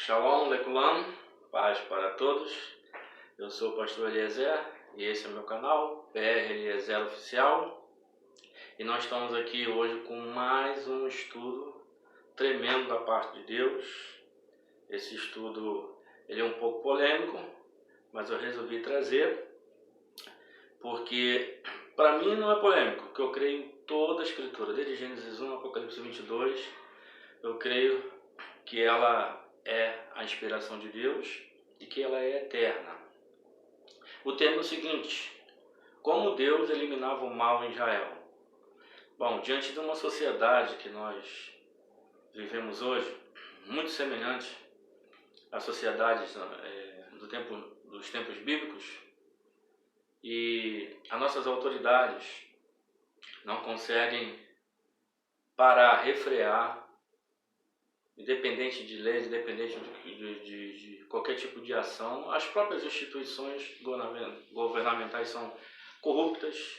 Shalom, Lekulam, paz para todos. Eu sou o pastor Eliezer e esse é o meu canal, PR Eliezer Oficial. E nós estamos aqui hoje com mais um estudo tremendo da parte de Deus. Esse estudo ele é um pouco polêmico, mas eu resolvi trazer porque para mim não é polêmico, porque eu creio em toda a Escritura, desde Gênesis 1 a Apocalipse 22, eu creio que ela é a inspiração de Deus e que ela é eterna. O tema é o seguinte: como Deus eliminava o mal em Israel? Bom, diante de uma sociedade que nós vivemos hoje, muito semelhante às sociedades dos tempos bíblicos, e as nossas autoridades não conseguem parar, refrear, independente de leis, independente de qualquer tipo de ação, as próprias instituições governamentais são corruptas,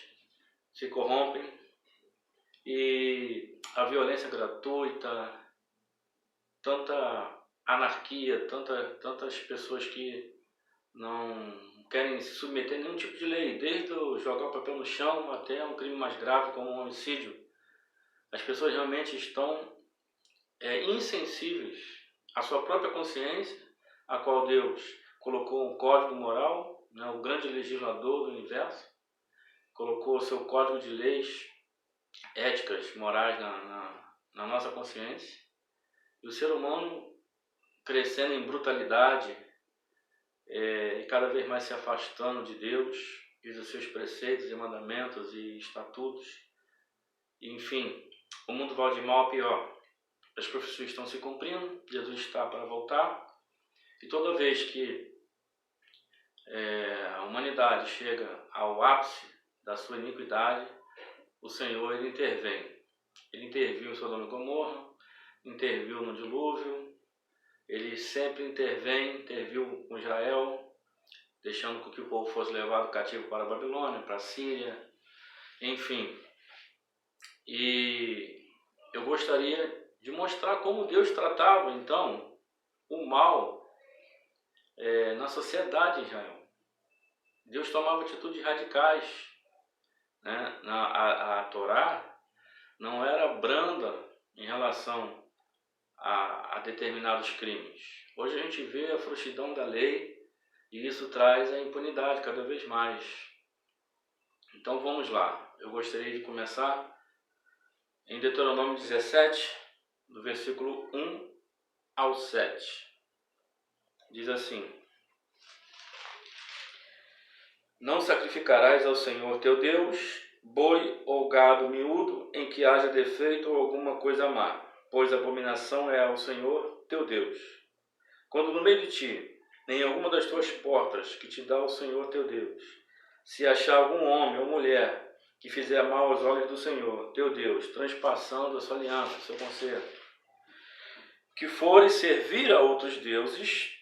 se corrompem, e a violência gratuita, tanta anarquia, tantas pessoas que não querem se submeter a nenhum tipo de lei, desde jogar o papel no chão até um crime mais grave como um homicídio. As pessoas realmente estão insensíveis à sua própria consciência, a qual Deus colocou um código moral, né, o grande legislador do universo, colocou o seu código de leis éticas, morais na nossa consciência, e o ser humano crescendo em brutalidade e cada vez mais se afastando de Deus e dos seus preceitos e mandamentos e estatutos. Enfim, o mundo vai de mal a pior. As profecias estão se cumprindo, Jesus está para voltar, e toda vez que a humanidade chega ao ápice da sua iniquidade, o Senhor ele intervém. Ele interviu em Sodoma e Gomorra, interviu no dilúvio, ele sempre interviu com Israel, deixando com que o povo fosse levado cativo para a Babilônia, para a Síria, enfim. E eu gostaria de mostrar como Deus tratava, então, o mal na sociedade de Israel. Deus tomava atitudes radicais, né? A Torá não era branda em relação a determinados crimes. Hoje a gente vê a frouxidão da lei e isso traz a impunidade cada vez mais. Então vamos lá. Eu gostaria de começar em Deuteronômio 17, do versículo 1 ao 7. Diz assim: não sacrificarás ao Senhor teu Deus boi ou gado miúdo em que haja defeito ou alguma coisa má, pois abominação é ao Senhor teu Deus. Quando no meio de ti, em alguma das tuas portas que te dá o Senhor teu Deus, se achar algum homem ou mulher que fizer mal aos olhos do Senhor teu Deus, transpassando a sua aliança, seu conserto, que fores servir a outros deuses,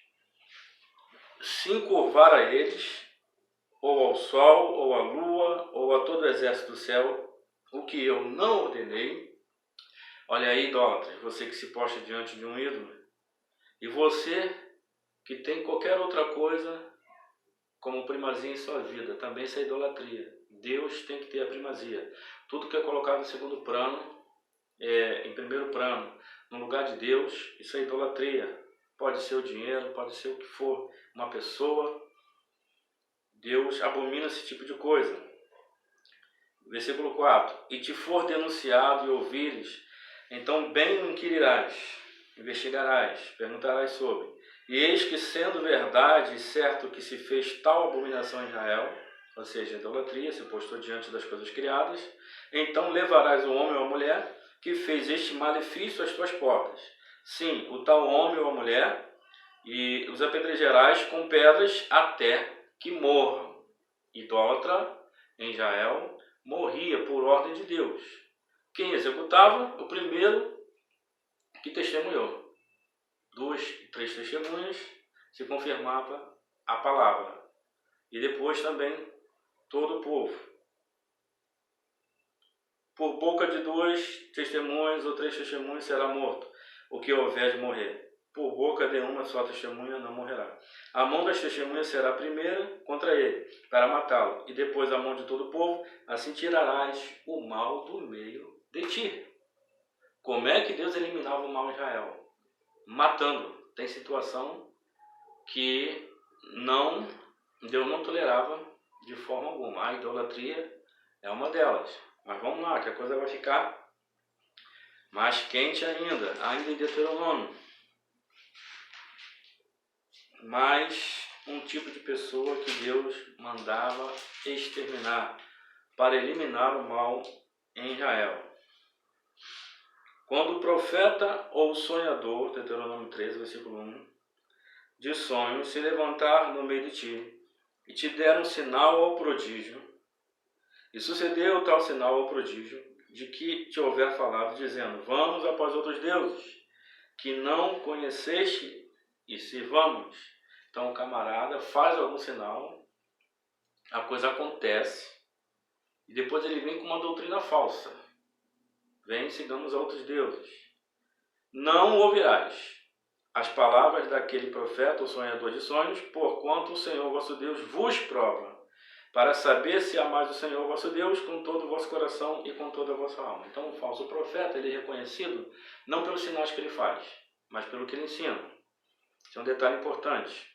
se encurvar a eles, ou ao sol, ou à lua, ou a todo o exército do céu, o que eu não ordenei. Olha aí, idólatras, você que se posta diante de um ídolo, e você que tem qualquer outra coisa como primazia em sua vida, também isso é idolatria. Deus tem que ter a primazia. Tudo que é colocado em segundo plano, em primeiro plano, no lugar de Deus, isso é idolatria. Pode ser o dinheiro, pode ser o que for, uma pessoa. Deus abomina esse tipo de coisa. Versículo 4. E te for denunciado e ouvires, então bem o inquirirás, investigarás, perguntarás sobre. E eis que, sendo verdade e certo que se fez tal abominação em Israel, ou seja, idolatria, se postou diante das coisas criadas, então levarás o homem ou a mulher que fez este malefício às tuas portas. Sim, o tal homem ou a mulher, e os apedrejarás com pedras até que morram. Idólatra em Israel morria por ordem de Deus. Quem executava? O primeiro que testemunhou. 2, 3 testemunhas se confirmava a palavra. E depois também todo o povo. Por boca de 2 testemunhas ou 3 testemunhas será morto o que houver de morrer. por boca de uma só testemunha não morrerá. A mão das testemunhas será a primeira contra ele, para matá-lo, e depois a mão de todo o povo, assim tirarás o mal do meio de ti. Como é que Deus eliminava o mal em Israel? Matando. Tem situação que Deus não tolerava de forma alguma. A idolatria é uma delas. Mas vamos lá, que a coisa vai ficar mais quente ainda em Deuteronômio. Mais um tipo de pessoa que Deus mandava exterminar para eliminar o mal em Israel. Quando o profeta ou o sonhador, Deuteronômio 13, versículo 1, de sonhos se levantar no meio de ti e te der um sinal ou prodígio, e sucedeu tal sinal ou prodígio, de que te houver falado, dizendo, vamos após outros deuses, que não conheceste, e sirvamos. Então o camarada faz algum sinal, a coisa acontece, e depois ele vem com uma doutrina falsa. Vem, sigamos a outros deuses. Não ouvirás as palavras daquele profeta ou sonhador de sonhos, porquanto o Senhor vosso Deus vos prova, para saber se amais o Senhor vosso Deus com todo o vosso coração e com toda a vossa alma. Então o falso profeta ele é reconhecido não pelos sinais que ele faz, mas pelo que ele ensina. Esse é um detalhe importante.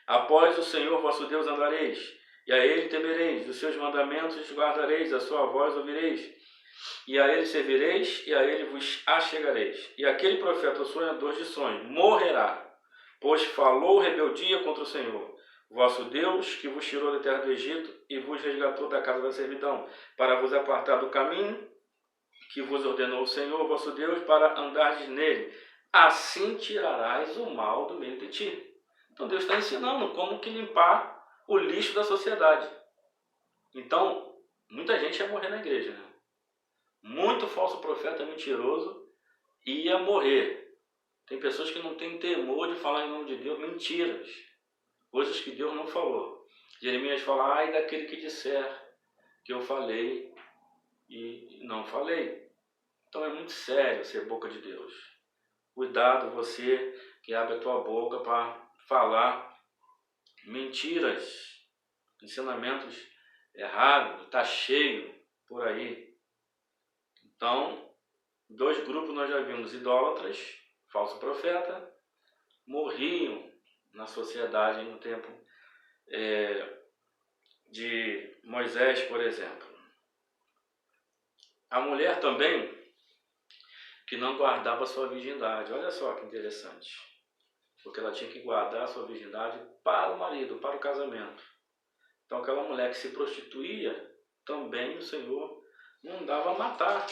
Após o Senhor vosso Deus andareis, e a ele temereis, os seus mandamentos guardareis, a sua voz ouvireis, e a ele servireis, e a ele vos achegareis. E aquele profeta ou sonhador de sonhos morrerá, pois falou rebeldia contra o Senhor, vosso Deus, que vos tirou da terra do Egito e vos resgatou da casa da servidão, para vos apartar do caminho que vos ordenou o Senhor, vosso Deus, para andardes nele. Assim tirarás o mal do meio de ti. Então Deus está ensinando como que limpar o lixo da sociedade. Então, muita gente ia morrer na igreja, né? Muito falso profeta mentiroso ia morrer. Tem pessoas que não têm temor de falar em nome de Deus mentiras, coisas que Deus não falou. Jeremias fala, ai daquele que disser que eu falei e não falei. Então é muito sério ser boca de Deus. Cuidado você que abre a tua boca para falar mentiras, ensinamentos errados, está cheio por aí. Então, dois grupos nós já vimos, idólatras, falso profeta, morriam na sociedade no tempo de Moisés, por exemplo. A mulher também, que não guardava sua virgindade, olha só que interessante, porque ela tinha que guardar a sua virgindade para o marido, para o casamento. Então aquela mulher que se prostituía, também o Senhor mandava matar.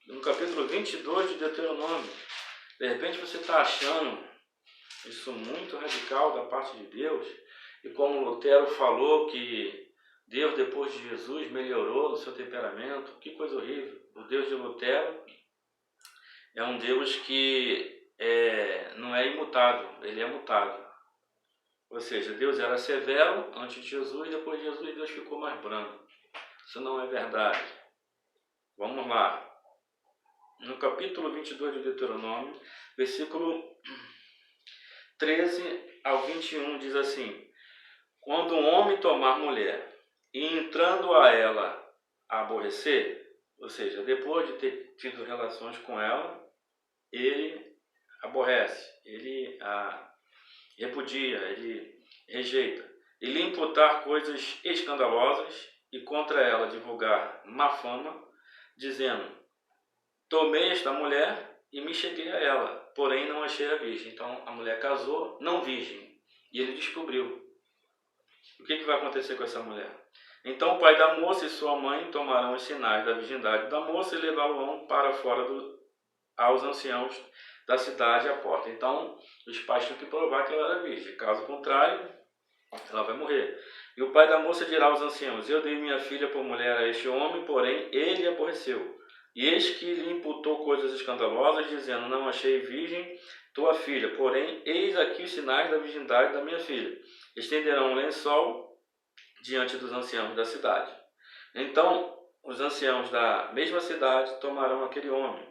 No capítulo 22 de Deuteronômio, de repente você está achando isso muito radical da parte de Deus, e como Lutero falou que Deus depois de Jesus melhorou no seu temperamento, que coisa horrível. O Deus de Lutero é um Deus que não é imutável, ele é mutável. Ou seja, Deus era severo antes de Jesus, e depois de Jesus Deus ficou mais brando. Isso não é verdade. Vamos lá. No capítulo 22 de Deuteronômio, versículo 13 ao 21 diz assim, quando um homem tomar mulher e entrando a ela a aborrecer, ou seja, depois de ter tido relações com ela, ele aborrece, ele a repudia, ele rejeita, e lhe imputar coisas escandalosas e contra ela divulgar má fama, dizendo, tomei esta mulher e me cheguei a ela, porém não achei a virgem. Então a mulher casou, não virgem, e ele descobriu. O que vai acontecer com essa mulher? Então o pai da moça e sua mãe tomarão os sinais da virgindade da moça e levá-lo para fora aos anciãos da cidade à porta. Então os pais tinham que provar que ela era virgem. Caso contrário, ela vai morrer. E o pai da moça dirá aos anciãos, eu dei minha filha por mulher a este homem, porém ele aborreceu. E eis que lhe imputou coisas escandalosas, dizendo, não achei virgem tua filha, porém eis aqui os sinais da virgindade da minha filha. Estenderão um lençol diante dos anciãos da cidade. Então os anciãos da mesma cidade tomarão aquele homem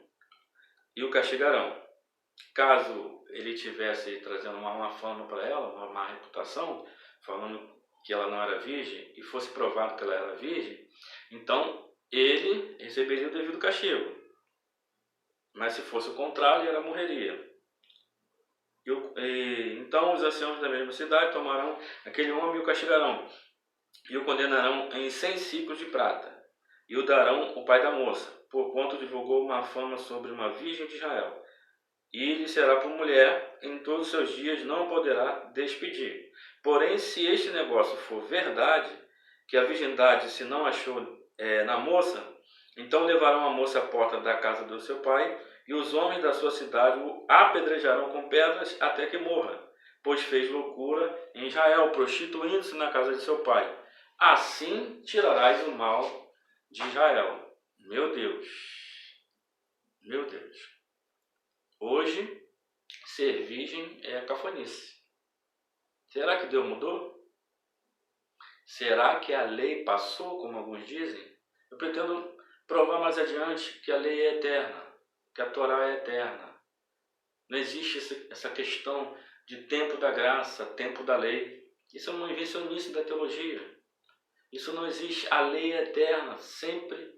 e o castigarão. caso ele tivesse trazendo uma fama para ela, uma má reputação, falando que ela não era virgem, e fosse provado que ela era virgem, então ele receberia o devido castigo. Mas se fosse o contrário, ela morreria. Então os anciãos da mesma cidade tomarão aquele homem e o castigarão, e o condenarão em 100 ciclos de prata, e o darão ao pai da moça, porquanto divulgou uma fama sobre uma virgem de Israel. E lhe será por mulher, em todos os seus dias não poderá despedir. Porém, se este negócio for verdade, que a virgindade se não achou na moça, então levarão a moça à porta da casa do seu pai, e os homens da sua cidade o apedrejarão com pedras até que morra, pois fez loucura em Israel, prostituindo-se na casa de seu pai. Assim tirarás o mal de Israel. Meu Deus, meu Deus. Hoje, ser virgem é cafonice. Será que Deus mudou? Será que a lei passou, como alguns dizem? Eu pretendo provar mais adiante que a lei é eterna, que a Torá é eterna. Não existe essa questão de tempo da graça, tempo da lei. Isso é uma invencionice da teologia. Isso não existe. A lei é eterna, sempre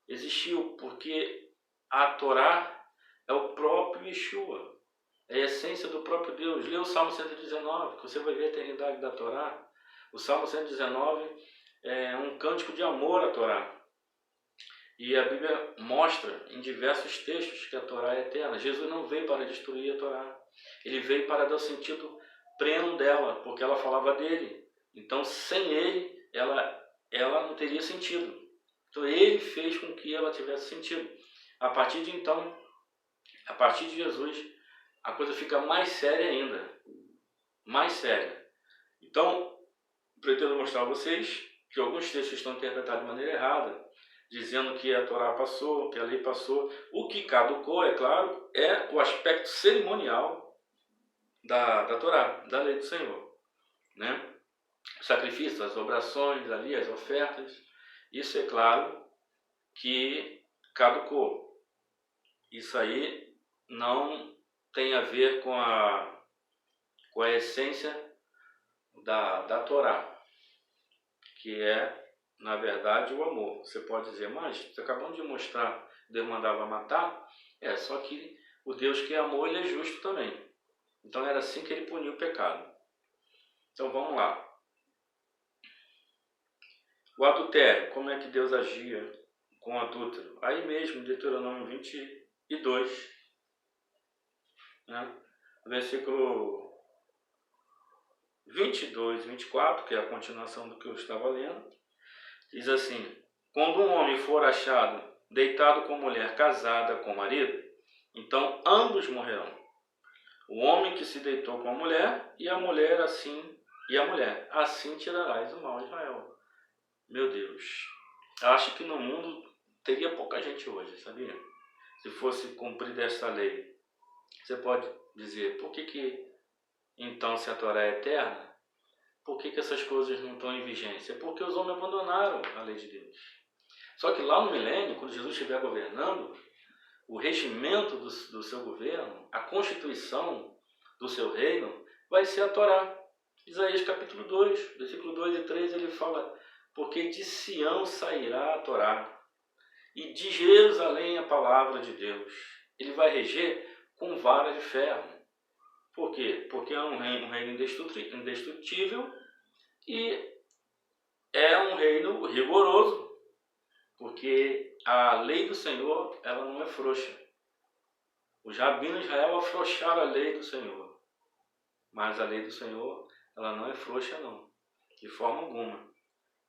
existiu, porque a Torá é o próprio Yeshua. É a essência do próprio Deus. Lê o Salmo 119, que você vai ver a eternidade da Torá. O Salmo 119 é um cântico de amor à Torá. E a Bíblia mostra em diversos textos que a Torá é eterna. Jesus não veio para destruir a Torá. Ele veio para dar o sentido pleno dela, porque ela falava dele. Então, sem ele, ela não teria sentido. Então, ele fez com que ela tivesse sentido. A partir de Jesus, a coisa fica mais séria ainda. Mais séria. Então, pretendo mostrar a vocês que alguns textos estão interpretados de maneira errada, dizendo que a Torá passou, que a lei passou. O que caducou, é claro, é o aspecto cerimonial da Torá, da lei do Senhor. Né? O sacrifício, as obrações ali, as ofertas, isso é claro que caducou. Isso aí não tem a ver com a essência da Torá, que é, na verdade, o amor. Você pode dizer, mas você acabou de mostrar que Deus mandava matar. Só que o Deus que é amor, ele é justo também. Então era assim que ele punia o pecado. Então vamos lá. O adultério, como é que Deus agia com o adúltero? Aí mesmo, Deuteronômio 22, né? Versículo 22, 24, que é a continuação do que eu estava lendo, diz assim: quando um homem for achado deitado com mulher casada com marido, então ambos morrerão. O homem que se deitou com a mulher e a mulher assim tirarás o mal de Israel. Meu Deus, acho que no mundo teria pouca gente hoje, sabia? Se fosse cumprida esta lei. Você pode dizer, por que então, se a Torá é eterna, por que essas coisas não estão em vigência? É porque os homens abandonaram a lei de Deus. Só que lá no milênio, quando Jesus estiver governando, o regimento do seu governo, a constituição do seu reino, vai ser a Torá. Isaías capítulo 2, versículo 2 e 3, ele fala: porque de Sião sairá a Torá, e de Jerusalém a palavra de Deus. Ele vai reger com vara de ferro. Por quê? Porque é um reino indestrutível e é um reino rigoroso. Porque a lei do Senhor, ela não é frouxa. Os rabinos de Israel afrouxaram a lei do Senhor. Mas a lei do Senhor, ela não é frouxa não, de forma alguma.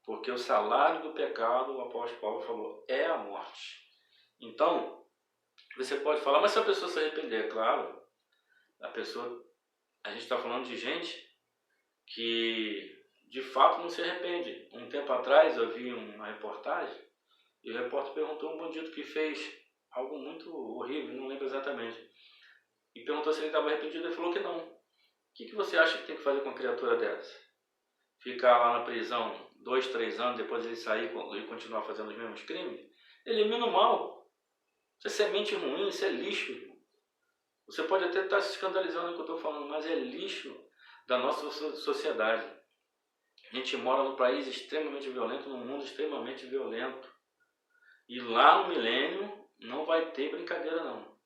Porque o salário do pecado, o apóstolo Paulo falou, é a morte. Então, você pode falar, mas se a pessoa se arrepender, é claro, a gente está falando de gente que de fato não se arrepende. Um tempo atrás eu vi uma reportagem e o repórter perguntou a um bandido que fez algo muito horrível, não lembro exatamente, e perguntou se ele estava arrependido. Ele falou que não. O que você acha que tem que fazer com uma criatura dessa? Ficar lá na prisão 2, 3 anos, depois ele sair e continuar fazendo os mesmos crimes? Elimina o mal. Isso é semente ruim, isso é lixo. Você pode até estar se escandalizando do que eu estou falando, mas é lixo da nossa sociedade. A gente mora num país extremamente violento, num mundo extremamente violento. E lá no milênio não vai ter brincadeira não.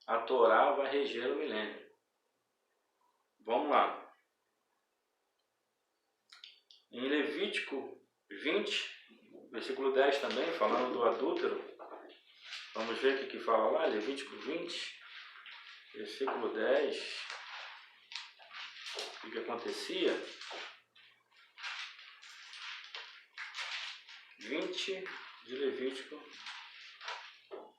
A Torá vai reger o milênio. Vamos lá. Em Levítico 20, versículo 10 também, falando do adúltero. Vamos ver o que fala lá, Levítico 20, versículo 10. O que acontecia? 20 de Levítico,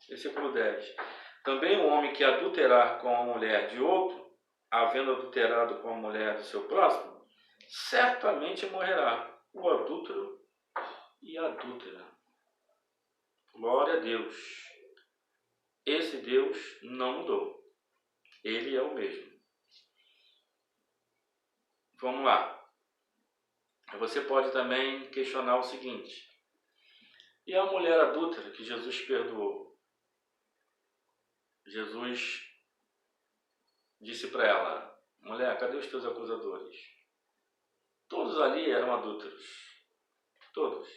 versículo 10. Também o homem que adulterar com a mulher de outro, havendo adulterado com a mulher do seu próximo, certamente morrerá, o adúltero e a adúltera. Glória a Deus. Esse Deus não mudou. Ele é o mesmo. Vamos lá. Você pode também questionar o seguinte: e a mulher adúltera que Jesus perdoou? Jesus disse para ela: mulher, cadê os teus acusadores? Todos ali eram adúlteros. Todos.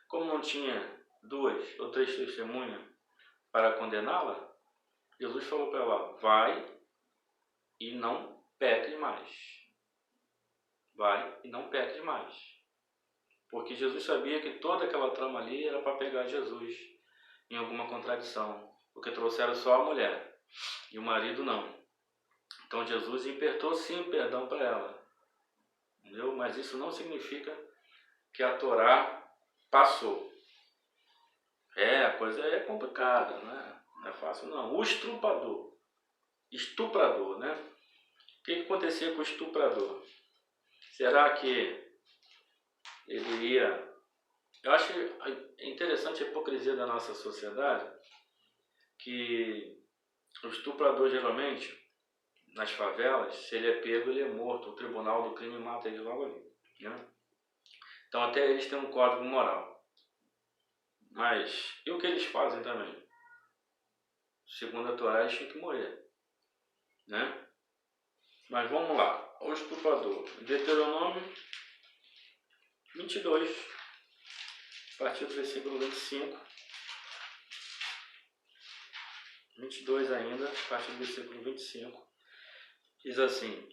Como não tinha 2 ou 3 testemunhas para condená-la, Jesus falou para ela: vai e não peques mais. Vai e não peques mais. Porque Jesus sabia que toda aquela trama ali era para pegar Jesus em alguma contradição. Porque trouxeram só a mulher e o marido não. Então Jesus impertou sim o perdão para ela. Entendeu? Mas isso não significa que a Torá passou. A coisa é complicada, né? Não é fácil não. O estuprador, né? O que acontecia com o estuprador? Será que ele ia... Eu acho interessante a hipocrisia da nossa sociedade, que o estuprador geralmente, nas favelas, se ele é pego, ele é morto. O tribunal do crime mata ele logo ali, né? Então até eles têm um código moral. Mas, e o que eles fazem também? Segundo a Torá, eles tinham que morrer, né? Mas vamos lá. O estuprador. Deuteronômio 22, a partir do versículo 25. 22 ainda, a partir do versículo 25. Diz assim: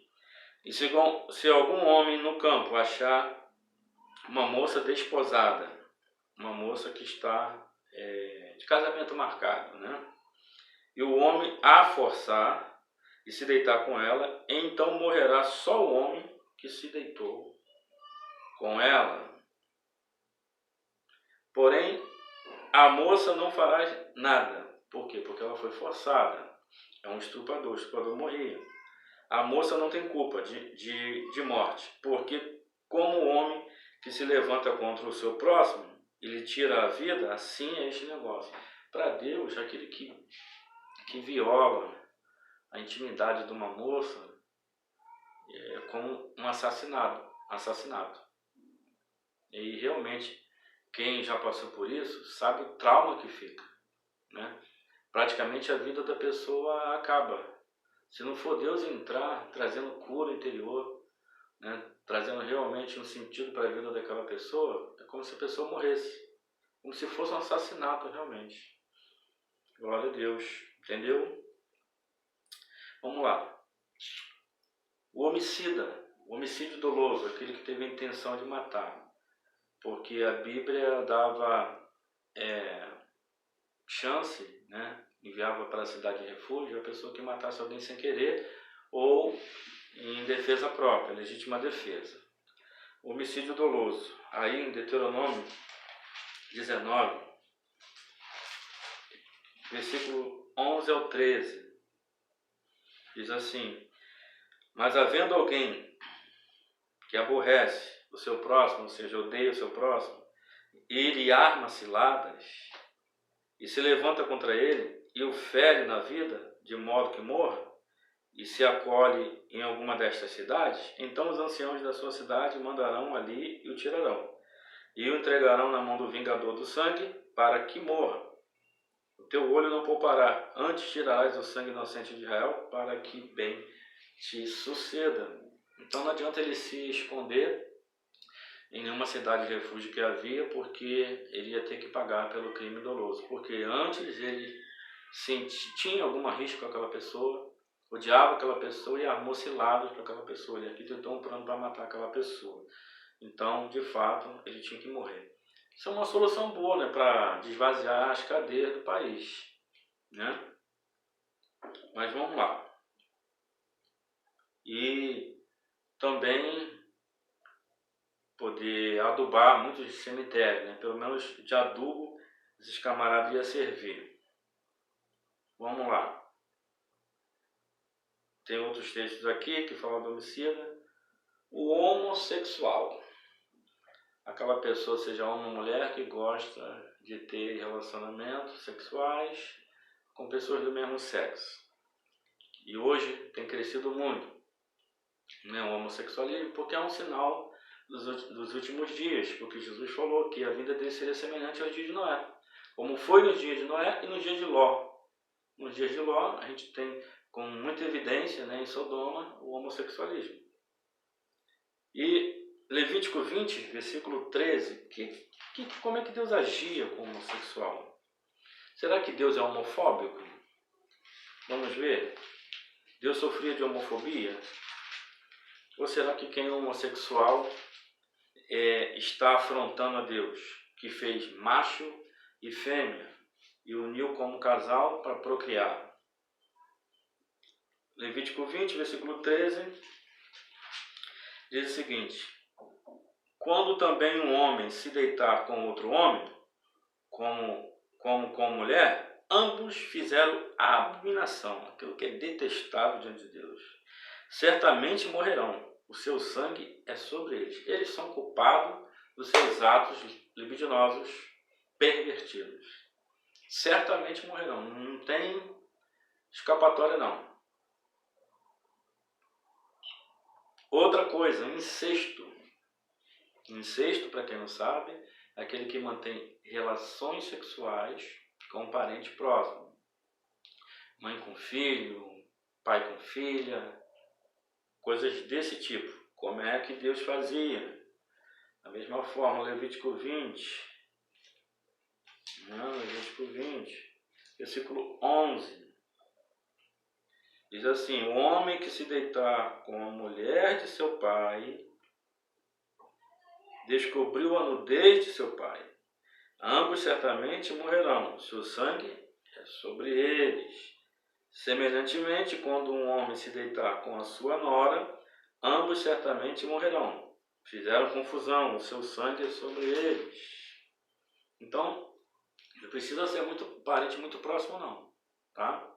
e se algum homem no campo achar uma moça desposada, uma moça que está de casamento marcado, né? E o homem a forçar e se deitar com ela, então morrerá só o homem que se deitou com ela. Porém, a moça não fará nada. Por quê? Porque ela foi forçada. É um estuprador. O estuprador morria. A moça não tem culpa de morte. Porque como o homem que se levanta contra o seu próximo e lhe tira a vida, assim é este negócio. Para Deus, aquele que viola a intimidade de uma moça é como um assassinato. E realmente, quem já passou por isso sabe o trauma que fica, né? Praticamente a vida da pessoa acaba. Se não for Deus entrar trazendo cura interior, né? Trazendo realmente um sentido para a vida daquela pessoa, é como se a pessoa morresse, como se fosse um assassinato realmente. Glória a Deus, entendeu? Vamos lá. O homicídio doloso, aquele que teve a intenção de matar. Porque a Bíblia dava chance, né? Enviava para a cidade de refúgio a pessoa que matasse alguém sem querer ou em defesa própria, legítima defesa. Homicídio doloso. Aí em Deuteronômio 19, versículo 11 ao 13, diz assim: mas havendo alguém que aborrece o seu próximo, ou seja, odeia o seu próximo, e ele arma ciladas e se levanta contra ele e o fere na vida, de modo que morra, e se acolhe em alguma destas cidades, então os anciãos da sua cidade mandarão ali e o tirarão, e o entregarão na mão do vingador do sangue para que morra. teu olho não poupará, antes tirarás o sangue inocente de Israel, para que bem te suceda. Então não adianta ele se esconder em nenhuma cidade de refúgio que havia, porque ele ia ter que pagar pelo crime doloso. Porque antes ele tinha alguma risco com aquela pessoa, odiava aquela pessoa e armou cilados para aquela pessoa. Ele arquitetou um plano para matar aquela pessoa. Então, de fato, ele tinha que morrer. Isso é uma solução boa, né, para desvaziar as cadeias do país, né? Mas vamos lá. E também poder adubar muitos cemitérios, né? Pelo menos de adubo esses camaradas iam servir. Vamos lá. Tem outros textos aqui que falam do homicida. O homossexual. Aquela pessoa, seja homem ou mulher, que gosta de ter relacionamentos sexuais com pessoas do mesmo sexo. E hoje tem crescido muito, né, o homossexualismo, porque é um sinal dos últimos dias, porque Jesus falou que a vida dele seria semelhante aos dias de Noé, como foi nos dias de Noé e nos dias de Ló. Nos dias de Ló, a gente tem com muita evidência, né, em Sodoma, o homossexualismo. E Levítico 20, versículo 13, como é que Deus agia com o homossexual? Será que Deus é homofóbico? Vamos ver. Deus sofria de homofobia? Ou será que quem é homossexual está afrontando a Deus, que fez macho e fêmea e uniu como casal para procriar? Levítico 20, versículo 13, diz o seguinte: quando também um homem se deitar com outro homem, como com mulher, ambos fizeram abominação, aquilo que é detestável diante de Deus. Certamente morrerão, o seu sangue é sobre eles. Eles são culpados dos seus atos libidinosos pervertidos. Certamente morrerão, não tem escapatória não. Outra coisa, incesto. Incesto, para quem não sabe, é aquele que mantém relações sexuais com um parente próximo. Mãe com filho, pai com filha, coisas desse tipo. Como é que Deus fazia? Da mesma forma, Levítico 20, Levítico 20, versículo 11, diz assim: o homem que se deitar com a mulher de seu pai descobriu a nudez de seu pai. Ambos certamente morrerão, seu sangue é sobre eles. Semelhantemente, quando um homem se deitar com a sua nora, ambos certamente morrerão. Fizeram confusão, o seu sangue é sobre eles. Então, não precisa ser muito parente muito próximo não, tá?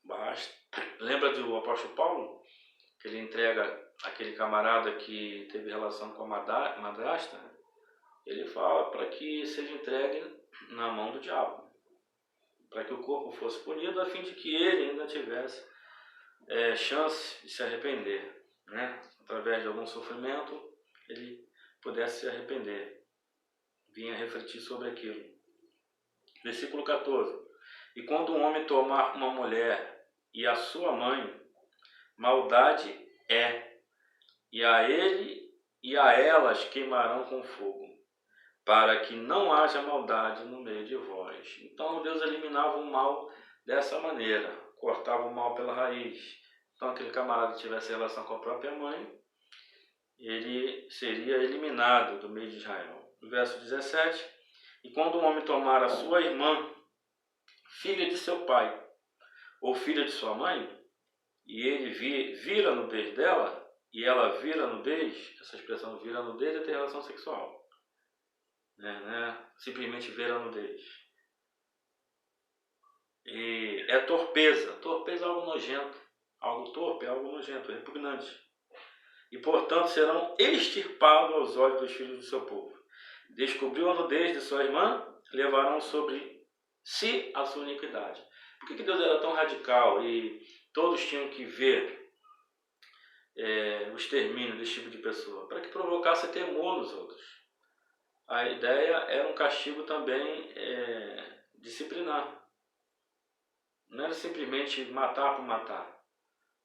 Basta. Lembra do apóstolo Paulo? Que ele entrega aquele camarada que teve relação com a madrasta? Ele fala para que seja entregue na mão do diabo, para que o corpo fosse punido, a fim de que ele ainda tivesse chance de se arrepender, né? Através de algum sofrimento, ele pudesse se arrepender, vinha refletir sobre aquilo. Versículo 14: e quando um homem tomar uma mulher e a sua mãe, maldade é, e a ele e a elas queimarão com fogo, para que não haja maldade no meio de vós. Então Deus eliminava o mal dessa maneira, cortava o mal pela raiz. Então aquele camarada que tivesse relação com a própria mãe, ele seria eliminado do meio de Israel. No verso 17: e quando um homem tomar a sua irmã, filha de seu pai, ou filha de sua mãe, e ele vira a nudez dela, e ela vira a nudez, essa expressão vira a nudez é ter relação sexual. Simplesmente ver a nudez. E é torpeza. Torpeza é algo nojento. Algo torpe é algo nojento, repugnante. E portanto serão extirpados aos olhos dos filhos do seu povo. Descobriu a nudez de sua irmã, levarão sobre si a sua iniquidade. Por que Deus era tão radical e todos tinham que ver o extermínio desse tipo de pessoa? Para que provocasse temor nos outros. A ideia era um castigo também disciplinar. não era simplesmente matar por matar.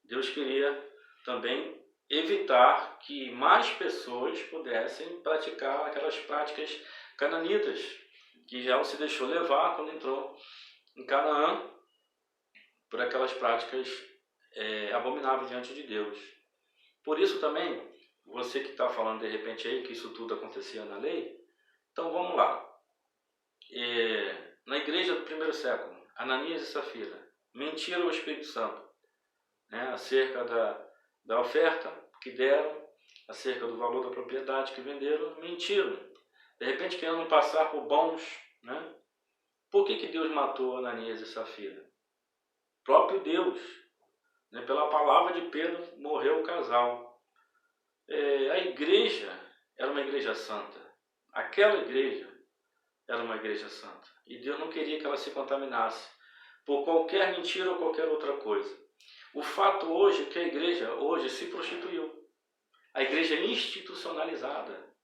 Deus queria também evitar que mais pessoas pudessem praticar aquelas práticas cananitas, que Israel se deixou levar quando entrou em Canaã por aquelas práticas abomináveis diante de Deus. Por isso também, você que está falando de repente aí que isso tudo acontecia na lei, então vamos lá. Na igreja do primeiro século, Ananias e Safira mentiram ao Espírito Santo, né, acerca da oferta que deram, acerca do valor da propriedade que venderam, mentiram. De repente querendo passar por bons, né? Por que Deus matou Ananias e Safira? Próprio Deus, né, pela palavra de Pedro, morreu o casal. A igreja era uma igreja santa. Aquela igreja era uma igreja santa. E Deus não queria que ela se contaminasse por qualquer mentira ou qualquer outra coisa. O fato hoje é que a igreja hoje se prostituiu. A igreja é institucionalizada.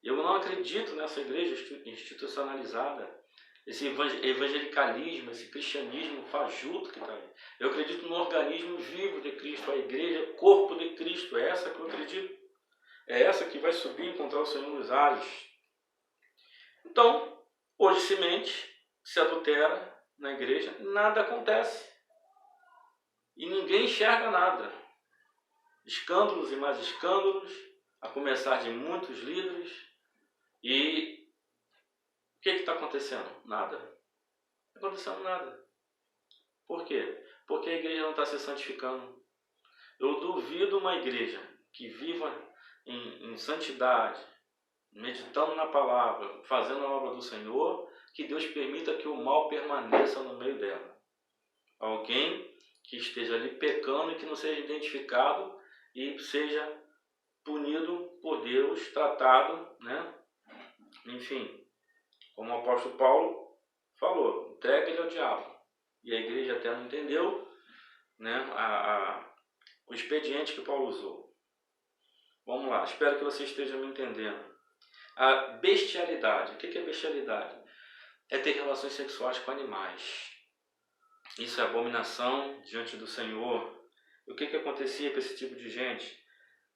Eu não acredito nessa igreja institucionalizada, esse evangelicalismo, esse cristianismo fajuto que está aí. Eu acredito no organismo vivo de Cristo, a igreja, corpo de Cristo. É essa que eu acredito. É essa que vai subir e encontrar o Senhor nos ares. Então, hoje se mente, se adultera na igreja, nada acontece. E ninguém enxerga nada. Escândalos e mais escândalos, a começar de muitos líderes. E o que está acontecendo? Nada. Não está acontecendo nada. Por quê? Porque a igreja não está se santificando. Eu duvido uma igreja que viva em santidade, meditando na palavra, fazendo a obra do Senhor, que Deus permita que o mal permaneça no meio dela. Alguém que esteja ali pecando e que não seja identificado e seja punido por Deus, tratado, né? Enfim, como o apóstolo Paulo falou, entrega ele ao diabo. E a igreja até não entendeu, né, o expediente que Paulo usou. Vamos lá, espero que você esteja me entendendo. A bestialidade. O que é bestialidade? É ter relações sexuais com animais. Isso é abominação diante do Senhor. E o que acontecia com esse tipo de gente?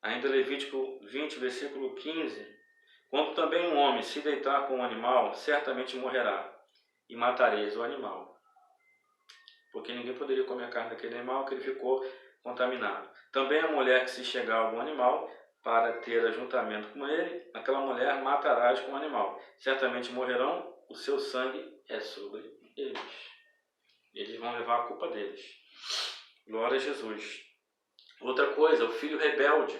Ainda Levítico 20, versículo 15. Quando também um homem se deitar com um animal, certamente morrerá, e matareis o animal. Porque ninguém poderia comer a carne daquele animal, que ele ficou contaminado. Também a mulher que se chegar a algum animal, para ter ajuntamento com ele, aquela mulher matarás com o animal. Certamente morrerão, o seu sangue é sobre eles. Eles vão levar a culpa deles. Glória a Jesus. Outra coisa, o filho rebelde.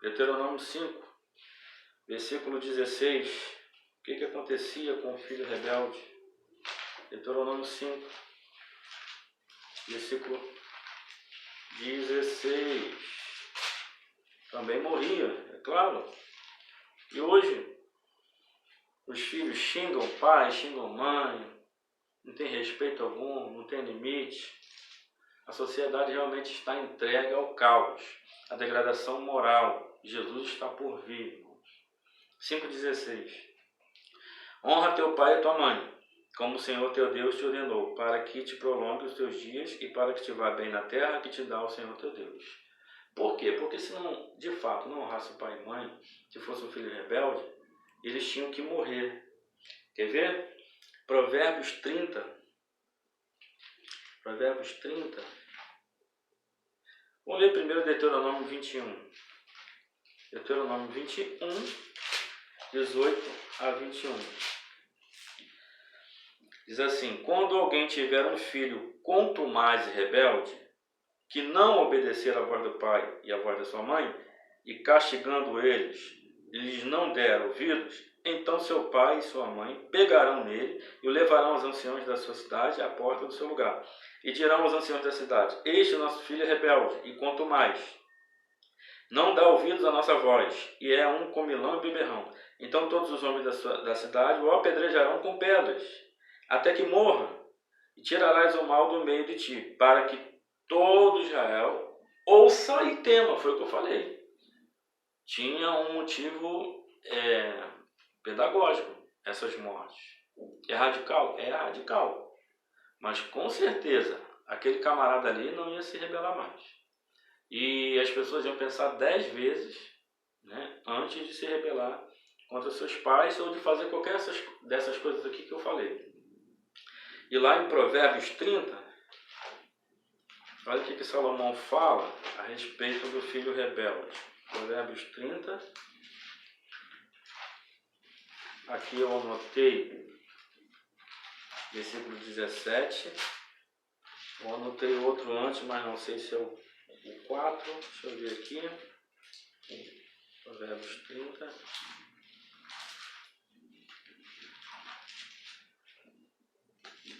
Deuteronômio 5, versículo 16. O que acontecia com o filho rebelde? Deuteronômio 5, versículo 16. Também morria, é claro. E hoje, os filhos xingam o pai, xingam a mãe, não tem respeito algum, não tem limite. A sociedade realmente está entregue ao caos, à degradação moral. Jesus está por vir, irmãos. 5,16. Honra teu pai e tua mãe, como o Senhor teu Deus te ordenou, para que te prolongue os teus dias e para que te vá bem na terra que te dá o Senhor teu Deus. Por quê? Porque se não, de fato, não honrasse o pai e mãe, se fosse um filho rebelde, eles tinham que morrer. Quer ver? Provérbios 30. Provérbios 30. Vamos ler primeiro Deuteronômio 21. Deuteronômio 21, 18 a 21. Diz assim: quando alguém tiver um filho contumaz e rebelde, que não obedecer à voz do pai e à voz da sua mãe, e castigando eles, lhes não der ouvidos, então seu pai e sua mãe pegarão nele e o levarão aos anciãos da sua cidade à porta do seu lugar. E dirão aos anciãos da cidade: este nosso filho é rebelde, e quanto mais, não dá ouvidos à nossa voz, e é um comilão e beberrão. Então todos os homens da cidade o apedrejarão com pedras, até que morra, e tirarás o mal do meio de ti, para que todo Israel ouça e tema. Foi o que eu falei. Tinha um motivo pedagógico, essas mortes. É radical? É radical. Mas com certeza, aquele camarada ali não ia se rebelar mais. E as pessoas iam pensar 10 vezes, né, antes de se rebelar contra seus pais ou de fazer qualquer dessas coisas aqui que eu falei. E lá em Provérbios 30, olha o que Salomão fala a respeito do filho rebelde. Provérbios 30. Aqui eu anotei versículo 17. Eu anotei outro antes, mas não sei se é o 4. Deixa eu ver aqui. Provérbios 30.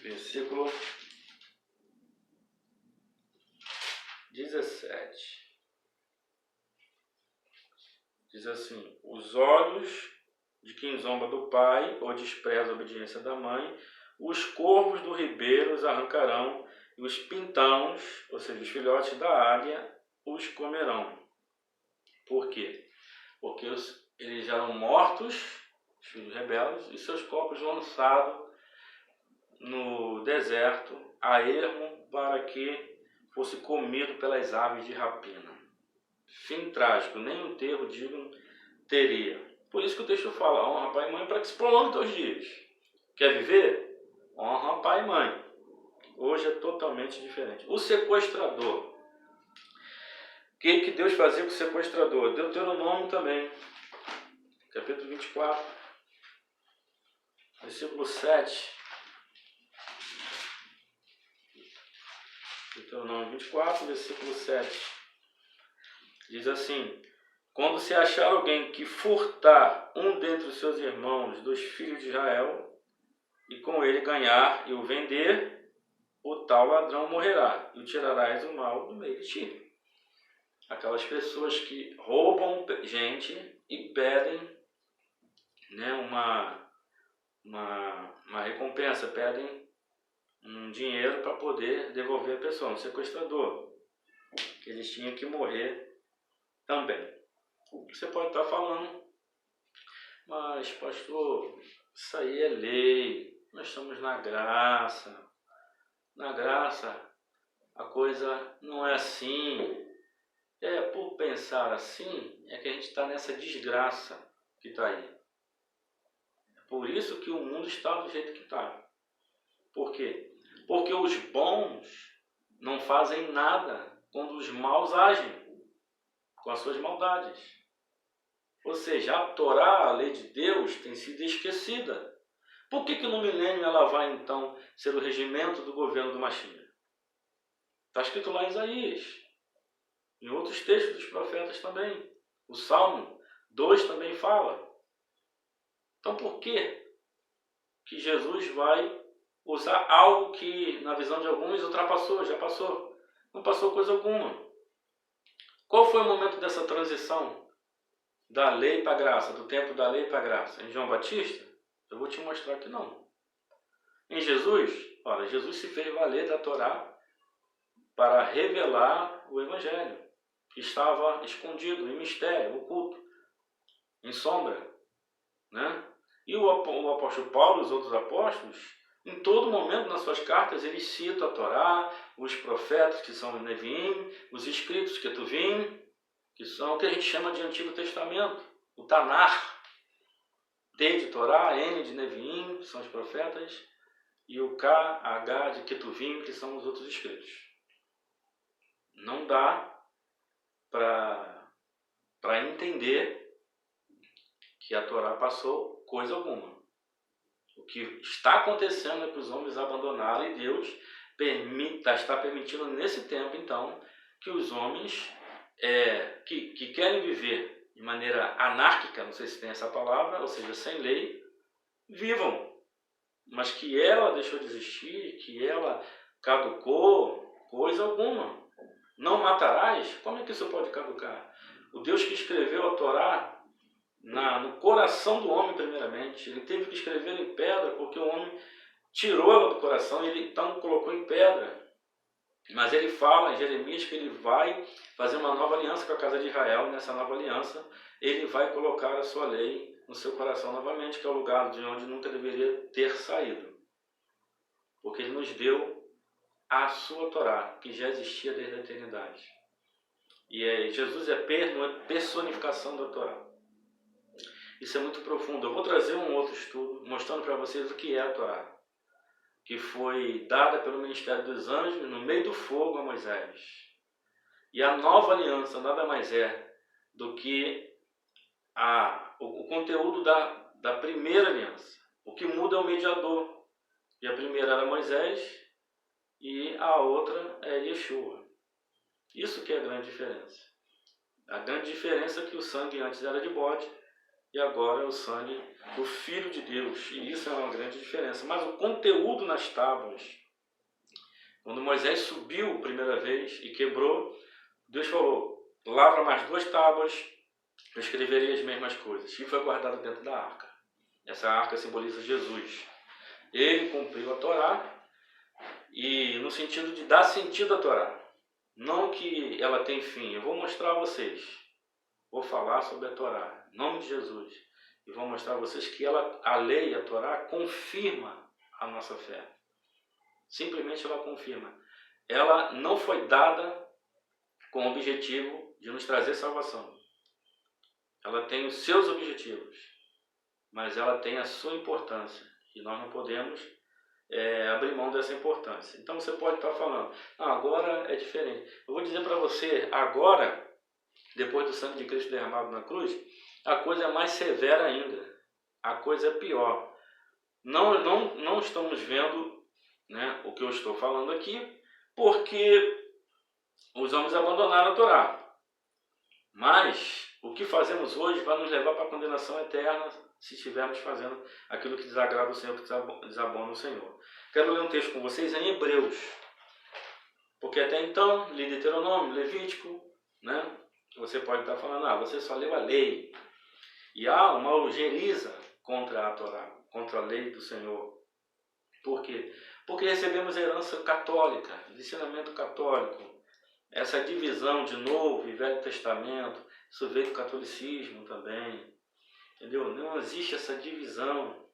Versículo 17. Diz assim: os olhos de quem zomba do pai ou despreza a obediência da mãe, os corvos do ribeiro os arrancarão, e os pintãos, ou seja, os filhotes da águia, os comerão. Por quê? Porque eles eram mortos, os filhos rebeldes, e seus corpos lançados no deserto, a ermo, para que fosse comido pelas aves de rapina. Fim trágico, nem um enterro digno teria. Por isso que o texto fala: honra pai e mãe para que se prolongue teus dias. Quer viver? Honra pai e mãe. Hoje é totalmente diferente. O sequestrador. O que Deus fazia com o sequestrador? Deuteronômio também. Capítulo 24. Versículo 7. Deuteronômio 24, versículo 7. Diz assim: quando se achar alguém que furtar um dentre os seus irmãos dos filhos de Israel, e com ele ganhar e o vender, o tal ladrão morrerá, e o tirarás o mal do meio de ti. Aquelas pessoas que roubam gente e pedem, né, uma recompensa, pedem um dinheiro para poder devolver a pessoa, um sequestrador. Eles tinham que morrer também. Você pode estar falando: mas pastor, isso aí é lei, nós estamos na graça. Na graça a coisa não é assim. Por pensar assim é que a gente está nessa desgraça que está aí. É por isso que o mundo está do jeito que está. Por quê? Porque os bons não fazem nada quando os maus agem com as suas maldades. Ou seja, a Torá, a lei de Deus, tem sido esquecida. Por que no milênio ela vai então ser o regimento do governo do Mashiach? Está escrito lá em Isaías, em outros textos dos profetas também. O Salmo 2 também fala. Então por que Jesus vai usar algo que, na visão de alguns, ultrapassou, já passou? Não passou coisa alguma. Qual foi o momento dessa transição da lei para a graça, do tempo da lei para a graça? Em João Batista? Eu vou te mostrar que não. Em Jesus, olha, Jesus se fez valer da Torá para revelar o Evangelho, que estava escondido, em mistério, oculto, em sombra, né? E o apóstolo Paulo e os outros apóstolos, em todo momento nas suas cartas, eles citam a Torá, os profetas, que são Neviim, os escritos, Ketuvim, que são o que a gente chama de Antigo Testamento, o Tanar, T de Torá, N de Neviim, que são os profetas, e o K, H de Ketuvim, que são os outros escritos. Não dá para entender que a Torá passou coisa alguma. O que está acontecendo é que os homens abandonaram e Deus está permitindo nesse tempo, então, que os homens que querem viver de maneira anárquica, não sei se tem essa palavra, ou seja, sem lei, vivam. Mas que ela deixou de existir, que ela caducou, coisa alguma. Não matarás? Como é que isso pode caducar? O Deus que escreveu a Torá no coração do homem primeiramente, ele teve que escrever em pedra, porque o homem tirou ela do coração e ele então colocou em pedra. Mas ele fala em Jeremias que ele vai fazer uma nova aliança com a casa de Israel. Nessa nova aliança, ele vai colocar a sua lei no seu coração novamente, que é o lugar de onde nunca deveria ter saído. Porque ele nos deu a sua Torá, que já existia desde a eternidade. E Jesus é a personificação da Torá. Isso é muito profundo. Eu vou trazer um outro estudo mostrando para vocês o que é a Torá, que foi dada pelo ministério dos anjos no meio do fogo a Moisés. E a nova aliança nada mais é do que o conteúdo da primeira aliança. O que muda é o mediador. E a primeira era Moisés e a outra é Yeshua. Isso que é a grande diferença. A grande diferença é que o sangue antes era de bode e agora é o sangue do Filho de Deus. E isso é uma grande diferença. Mas o conteúdo nas tábuas, quando Moisés subiu a primeira vez e quebrou, Deus falou, lavra mais 2 tábuas, eu escreverei as mesmas coisas. E foi guardado dentro da arca. Essa arca simboliza Jesus. Ele cumpriu a Torá, e no sentido de dar sentido à Torá. Não que ela tem fim. Eu vou mostrar a vocês. Vou falar sobre a Torá, em nome de Jesus. E vou mostrar a vocês que a lei, a Torá, confirma a nossa fé. Simplesmente ela confirma. Ela não foi dada com o objetivo de nos trazer salvação. Ela tem os seus objetivos, mas ela tem a sua importância. E nós não podemos abrir mão dessa importância. Então você pode estar falando, agora é diferente. Eu vou dizer para você, agora, depois do sangue de Cristo derramado na cruz, a coisa é mais severa ainda. A coisa é pior. Não estamos vendo, né, o que eu estou falando aqui, porque os homens abandonaram a Torá. Mas o que fazemos hoje vai nos levar para a condenação eterna se estivermos fazendo aquilo que desagrada o Senhor, que desabona o Senhor. Quero ler um texto com vocês em Hebreus. Porque até então, li Deuteronômio, Levítico, né? Você pode estar falando, você só leu a lei. E há uma ojeriza contra a Torá, contra a lei do Senhor. Por quê? Porque recebemos a herança católica, ensinamento católico. Essa divisão de Novo e Velho Testamento, isso veio do catolicismo também. Entendeu? Não existe essa divisão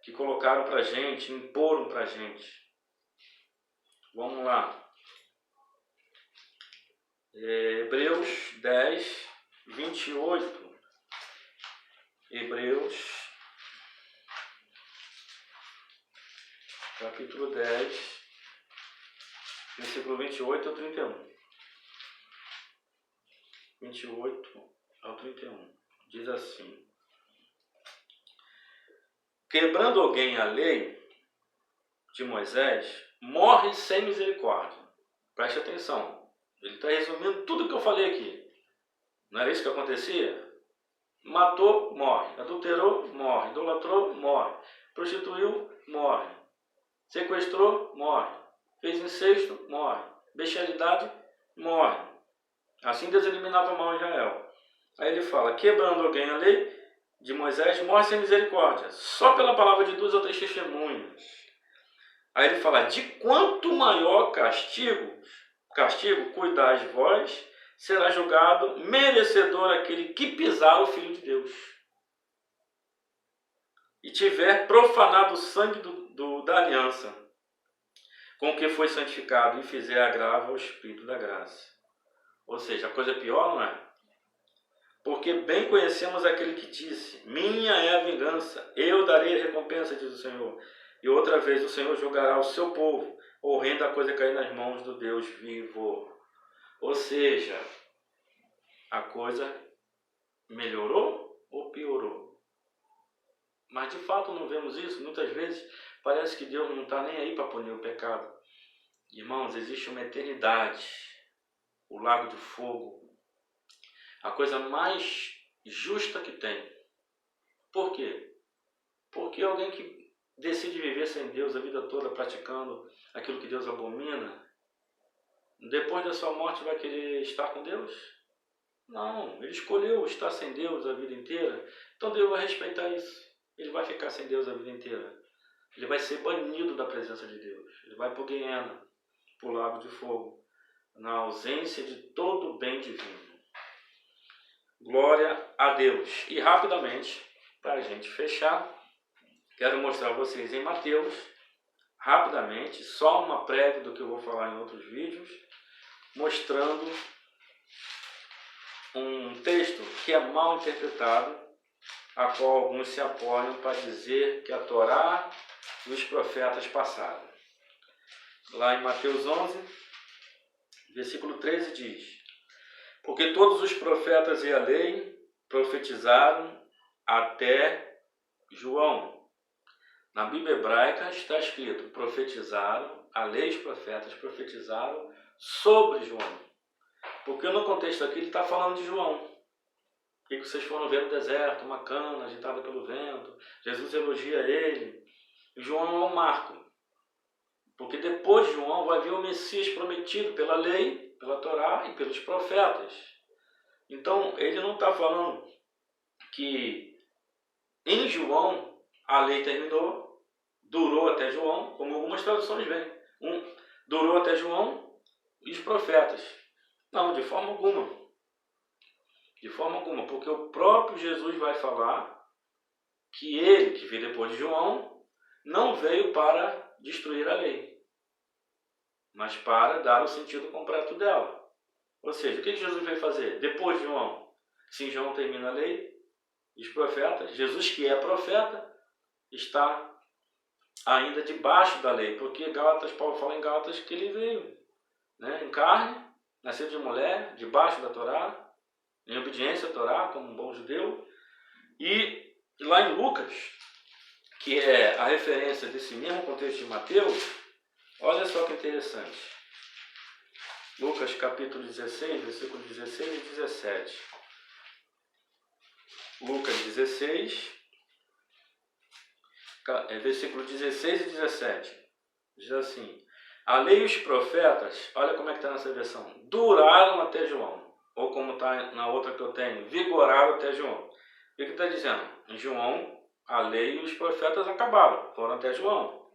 que colocaram para a gente, imporam para a gente. Vamos lá. Hebreus 10, 28. Hebreus, capítulo 10, versículo 28 ao 31. 28 ao 31. Diz assim: quebrando alguém a lei de Moisés, morre sem misericórdia. Preste atenção. Ele está resumindo tudo que eu falei aqui. Não era isso que acontecia? Matou, morre. Adulterou, morre. Idolatrou, morre. Prostituiu, morre. Sequestrou, morre. Fez incesto, morre. Bestialidade, morre. Assim Deus eliminava mal Israel. Aí ele fala, quebrando alguém a lei de Moisés, morre sem misericórdia. Só pela palavra de 2 ou 3 testemunhas. Aí ele fala, de quanto maior castigo cuidais vós, será julgado merecedor aquele que pisar o Filho de Deus e tiver profanado o sangue da aliança com que foi santificado e fizer agravo ao Espírito da graça. Ou seja, a coisa é pior, não é? Porque bem conhecemos aquele que disse, minha é a vingança, eu darei a recompensa, diz o Senhor. E outra vez o Senhor julgará o seu povo, horrenda a coisa cair nas mãos do Deus vivo. Ou seja, a coisa melhorou ou piorou? Mas de fato não vemos isso. Muitas vezes parece que Deus não está nem aí para punir o pecado. Irmãos, existe uma eternidade, o lago de fogo, a coisa mais justa que tem. Por quê? Porque alguém que decide viver sem Deus a vida toda praticando aquilo que Deus abomina, depois da sua morte vai querer estar com Deus? Não, ele escolheu estar sem Deus a vida inteira, então Deus vai respeitar isso. Ele vai ficar sem Deus a vida inteira. Ele vai ser banido da presença de Deus. Ele vai para o Guiena, para o lago de fogo, na ausência de todo o bem divino. Glória a Deus. E rapidamente, para a gente fechar, quero mostrar a vocês em Mateus, rapidamente, só uma prévia do que eu vou falar em outros vídeos, mostrando um texto que é mal interpretado, a qual alguns se apoiam para dizer que a Torá e os profetas passaram. Lá em Mateus 11, versículo 13 diz: porque todos os profetas e a lei profetizaram até João. Na Bíblia hebraica está escrito: profetizaram, a lei e os profetas profetizaram sobre João. Porque no contexto aqui ele está falando de João. O que vocês foram ver no deserto? Uma cana agitada pelo vento. Jesus elogia ele. João é um marco. Porque depois de João vai vir o Messias prometido pela lei, pela Torá e pelos profetas. Então ele não está falando que em João a lei terminou, durou até João, como algumas traduções vêm. Durou até João e os profetas. Não, de forma alguma. De forma alguma, porque o próprio Jesus vai falar que ele, que veio depois de João, não veio para destruir a lei, mas para dar o sentido completo dela. Ou seja, o que Jesus veio fazer depois de João? Se João termina a lei e os profetas, Jesus, que é profeta, está ainda debaixo da lei, porque Paulo fala em Gálatas que ele veio, né, em carne, nascido de mulher, debaixo da Torá, em obediência à Torá, como um bom judeu. E lá em Lucas, que é a referência desse mesmo contexto de Mateus, olha só que interessante. Lucas capítulo 16, versículos 16 e 17. Lucas 16, versículo 16 e 17. Diz assim: a lei e os profetas, olha como é que está nessa versão, duraram até João. Ou como está na outra que eu tenho, vigoraram até João. O que está dizendo? Em João, a lei e os profetas acabaram, foram até João.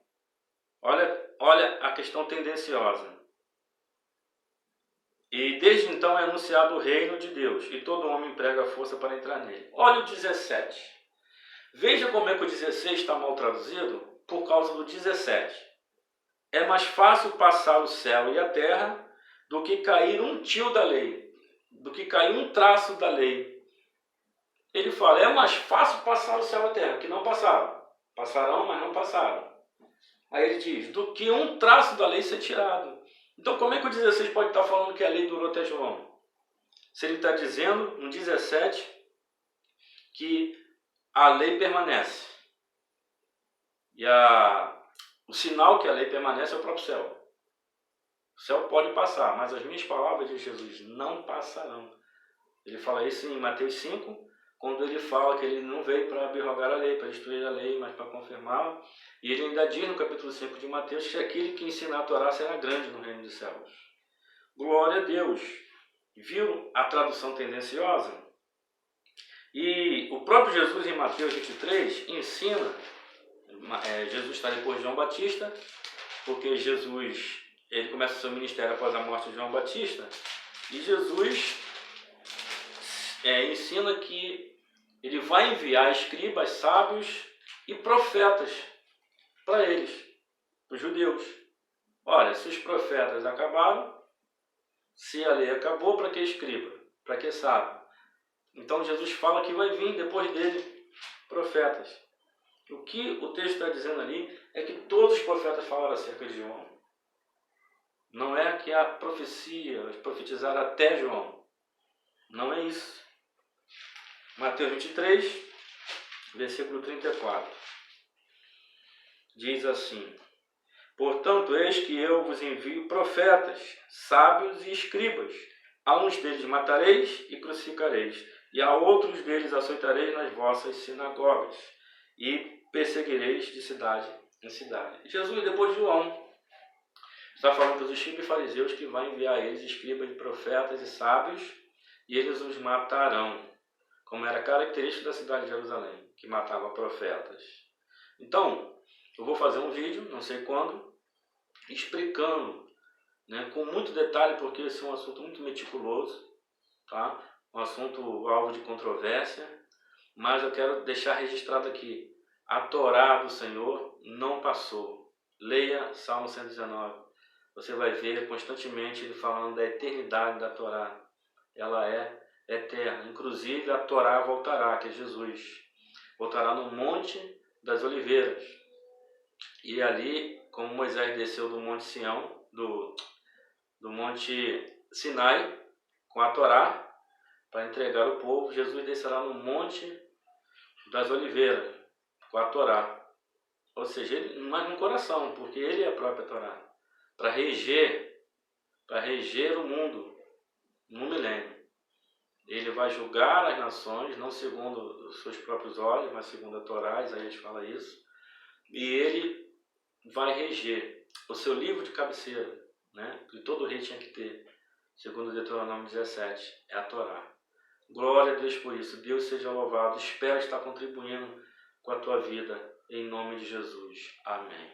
Olha a questão tendenciosa. E desde então é anunciado o reino de Deus, e todo homem emprega força para entrar nele. Olha o 17. Veja como é que o 16 está mal traduzido por causa do 17. É mais fácil passar o céu e a terra do que cair um tio da lei, do que cair um traço da lei. Ele fala, é mais fácil passar o céu e a terra, que não passaram. Passarão, mas não passaram. Aí ele diz, do que um traço da lei ser tirado. Então como é que o 16 pode estar falando que a lei durou até João? Se ele está dizendo, no 17, que a lei permanece. E o sinal que a lei permanece é o próprio céu. O céu pode passar, mas as minhas palavras de Jesus não passarão. Ele fala isso em Mateus 5, quando ele fala que ele não veio para abrogar a lei, para destruir a lei, mas para confirmá-la. E ele ainda diz no capítulo 5 de Mateus que aquele que ensinar a Torá será grande no reino dos céus. Glória a Deus! Viu a tradução tendenciosa? E o próprio Jesus em Mateus 23 ensina, Jesus está depois de João Batista, porque Jesus ele começa o seu ministério após a morte de João Batista, e Jesus ensina que ele vai enviar escribas, sábios e profetas para eles, para os judeus. Olha, se os profetas acabaram, se a lei acabou, para que escriba? Para que sábio? Então Jesus fala que vai vir depois dele profetas. O que o texto está dizendo ali é que todos os profetas falaram acerca de João. Não é que a profecia, profetizaram até João. Não é isso. Mateus 23, versículo 34. Diz assim: portanto, eis que eu vos envio profetas, sábios e escribas. A uns deles matareis e crucificareis, e a outros deles açoitareis nas vossas sinagogas, e perseguireis de cidade em cidade. Jesus, depois de João, está falando para os escribas e fariseus que vai enviar eles escribas, profetas e sábios, e eles os matarão, como era característico da cidade de Jerusalém, que matava profetas. Então, eu vou fazer um vídeo, não sei quando, explicando, né, com muito detalhe, porque esse é um assunto muito meticuloso, tá? Um assunto alvo de controvérsia, mas eu quero deixar registrado aqui, a Torá do Senhor não passou. Leia Salmo 119. Você vai ver constantemente ele falando da eternidade da Torá. Ela é eterna. Inclusive a Torá voltará, que é Jesus. Voltará no Monte das Oliveiras. E ali, como Moisés desceu do Monte Sião, do Monte Sinai, com a Torá, para entregar o povo, Jesus descerá no Monte das Oliveiras, com a Torá. Ou seja, mas no coração, porque ele é a própria Torá. Para reger o mundo no milênio. Ele vai julgar as nações, não segundo os seus próprios olhos, mas segundo a Torá, Isaías fala isso. E ele vai reger. O seu livro de cabeceira, né, que todo rei tinha que ter, segundo Deuteronômio 17, é a Torá. Glória a Deus por isso. Deus seja louvado. Espero estar contribuindo com a tua vida, em nome de Jesus. Amém.